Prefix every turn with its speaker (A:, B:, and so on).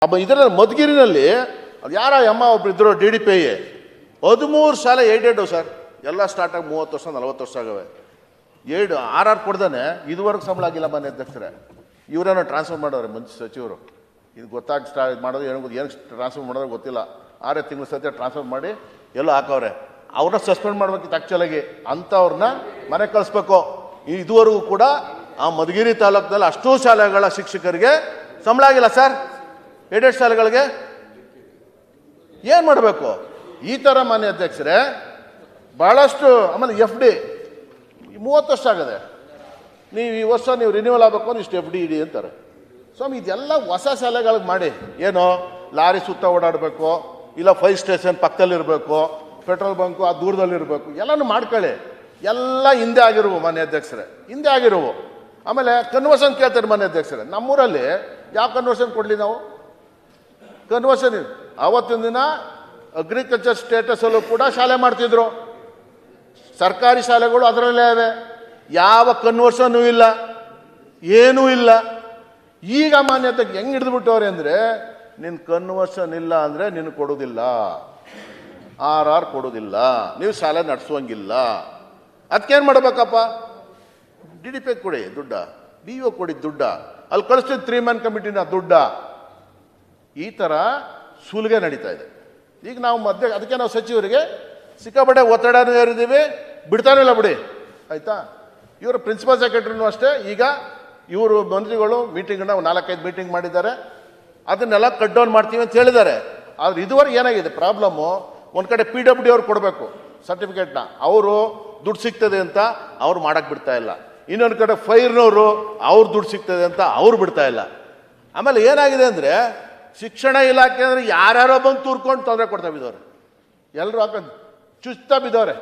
A: ಇದರಲ್ಲಿ ಮಧುಗಿರಿನಲ್ಲಿ ಅದು ಯಾರ ಅಮ್ಮ ಒಬ್ರು ಇದ್ರು DDPI 13 ಶಾಲೆ ಏಡೆಡು ಸರ್, ಎಲ್ಲ ಸ್ಟಾರ್ಟ್ ಆಗಿ 30 ವರ್ಷ 40 ವರ್ಷ ಆಗವೆ. 7 RR ಕೊಡ್ದಾನೆ ಇದುವರೆಗೂ ಸಂಬಳ ಆಗಿಲ್ಲ ಮಾನ್ಯ ಅಧ್ಯಕ್ಷರೇ. ಇವರೇನೋ ಟ್ರಾನ್ಸ್ಫರ್ ಮಾಡೋರೆ ಮಂತ್ರಿ ಸಚಿವರು, ಇದು ಗೊತ್ತಾಗಿ ಮಾಡೋದು ಏನು ಟ್ರಾನ್ಸ್ಫರ್ ಮಾಡೋದು ಗೊತ್ತಿಲ್ಲ. 6 ತಿಂಗಳ ಸದ್ಯ ಟ್ರಾನ್ಸ್ಫರ್ ಮಾಡಿ ಎಲ್ಲೋ ಹಾಕವ್ರೆ. ಅವ್ರನ್ನ ಸಸ್ಪೆಂಡ್ ಮಾಡ್ಬೇಕಿತ್ತು ಆ್ಯಕ್ಚುಲಾಗಿ, ಅಂಥವ್ರನ್ನ ಮನೆ ಕಳಿಸ್ಬೇಕು. ಇದುವರೆಗೂ ಕೂಡ ಆ ಮಧುಗಿರಿ ತಾಲೂಕಿನಲ್ಲಿ ಅಷ್ಟೂ ಶಾಲೆಗಳ ಶಿಕ್ಷಕರಿಗೆ ಸಂಬಳ ಆಗಿಲ್ಲ ಸರ್. ಏಡೆಡ್ ಶಾಲೆಗಳಿಗೆ ಏನು ಮಾಡಬೇಕು? ಈ ಥರ ಮಾನ್ಯ ಅಧ್ಯಕ್ಷರೇ ಭಾಳಷ್ಟು. ಆಮೇಲೆ FD 30 ವರ್ಷ ಆಗದೆ, ನೀವು ಈ ವರ್ಷ ನೀವು ರಿನ್ಯೂವಲ್ ಆಗಬೇಕು ಅಂದ್ರೆ ಇಷ್ಟು FD ಇಡಿ ಅಂತಾರೆ. ಸ್ವಾಮಿ ಇದೆಲ್ಲ ಹೊಸ ಶಾಲೆಗಳಿಗೆ ಮಾಡಿ. ಏನೋ ಲಾರಿ ಸುತ್ತ ಓಡಾಡಬೇಕು, ಇಲ್ಲ 5 ಸ್ಟೇಷನ್ ಪಕ್ಕದಲ್ಲಿರಬೇಕು, ಪೆಟ್ರೋಲ್ ಬಂಕು ಆ ದೂರದಲ್ಲಿರಬೇಕು, ಎಲ್ಲನೂ ಮಾಡ್ಕೊಳ್ಳಿ. ಎಲ್ಲ ಹಿಂದೆ ಆಗಿರುವು ಮಾನ್ಯ ಅಧ್ಯಕ್ಷರೇ, ಹಿಂದೆ ಆಗಿರುವು. ಆಮೇಲೆ ಕನ್ವರ್ಷನ್ ಕೇಳ್ತಾರೆ ಮಾನ್ಯ ಅಧ್ಯಕ್ಷರೇ. ನಮ್ಮೂರಲ್ಲಿ ಯಾವ ಕನ್ವರ್ಷನ್ ಕೊಡಲಿ ನಾವು? ಕನ್ವರ್ಷನ್ ಆವತ್ತಿನ ದಿನ ಅಗ್ರಿಕಲ್ಚರ್ ಸ್ಟೇಟಸಲ್ಲೂ ಕೂಡ ಶಾಲೆ ಮಾಡ್ತಿದ್ರು. ಸರ್ಕಾರಿ ಶಾಲೆಗಳು ಅದರಲ್ಲೇ ಅವೆ, ಯಾವ ಕನ್ವರ್ಷನ್ನೂ ಇಲ್ಲ, ಏನೂ ಇಲ್ಲ. ಈಗ ಮಾನ್ಯತೆ ಹೆಂಗೆ ಹಿಡಿದ್ಬಿಟ್ಟವ್ರೆ ಅಂದರೆ, ನಿನ್ನ ಕನ್ವರ್ಷನ್ ಇಲ್ಲ ಅಂದರೆ ನಿನ್ನ ಕೊಡೋದಿಲ್ಲ, RR ಕೊಡೋದಿಲ್ಲ, ನೀವು ಶಾಲೆ ನಡೆಸುವಂಗಿಲ್ಲ. ಅದಕ್ಕೇನು ಮಾಡಬೇಕಪ್ಪ? DDPI ಕೊಡಿ ದುಡ್ಡ, BO ಕೊಡಿ ದುಡ್ಡ, ಅಲ್ಲಿ ಕಳಿಸ್ತಿದ್ದು 3 man ಕಮಿಟಿನ ದುಡ್ಡ. ಈ ಥರ ಸುಲಿಗೆ ನಡೀತಾ ಇದೆ. ಈಗ ನಾವು ಅದಕ್ಕೆ ನಾವು ಸಚಿವರಿಗೆ ಸಿಕ್ಕಾಪಟ್ಟೆ ಒತ್ತಡನೂ ಏರಿದ್ದೀವಿ, ಬಿಡ್ತಾನೂ ಇಲ್ಲ ಬಿಡಿ, ಆಯಿತಾ? ಇವರು ಪ್ರಿನ್ಸಿಪಲ್ ಸೆಕ್ರೆಟರಿನೂ ಅಷ್ಟೇ. ಈಗ ಇವರು ಮಂತ್ರಿಗಳು ಮೀಟಿಂಗ್ನ 4-5 ಮೀಟಿಂಗ್ ಮಾಡಿದ್ದಾರೆ, ಅದನ್ನೆಲ್ಲ ಕಟ್ ಡೌನ್ ಮಾಡ್ತೀವಿ ಅಂತ ಹೇಳಿದ್ದಾರೆ. ಆದರೆ ಇದುವರೆಗೆ ಏನಾಗಿದೆ ಪ್ರಾಬ್ಲಮ್ಮು, ಒಂದು ಕಡೆ PWD ಅವ್ರು ಕೊಡಬೇಕು ಸರ್ಟಿಫಿಕೇಟ್ನ, ಅವರು ದುಡ್ಡು ಸಿಗ್ತದೆ ಅಂತ ಅವ್ರು ಮಾಡೋಕ್ಕೆ ಬಿಡ್ತಾ ಇಲ್ಲ. ಇನ್ನೊಂದು ಕಡೆ ಫೈರ್ನವರು ಅವ್ರು ದುಡ್ಡು ಸಿಗ್ತದೆ ಅಂತ ಅವ್ರು ಬಿಡ್ತಾ ಇಲ್ಲ. ಆಮೇಲೆ ಏನಾಗಿದೆ ಅಂದರೆ, ಶಿಕ್ಷಣ ಇಲಾಖೆ ಅಂದರೆ ಯಾರ್ಯಾರೋ ಬಂದು ತೂರ್ಕೊಂಡು ತೊಂದರೆ ಕೊಡ್ತಾ ಬಿದ್ದವ್ರೆ, ಎಲ್ಲರೂ ಹಾಕೊಂಡು ಚುಚ್ತಾ ಬಿದ್ದವ್ರೆ.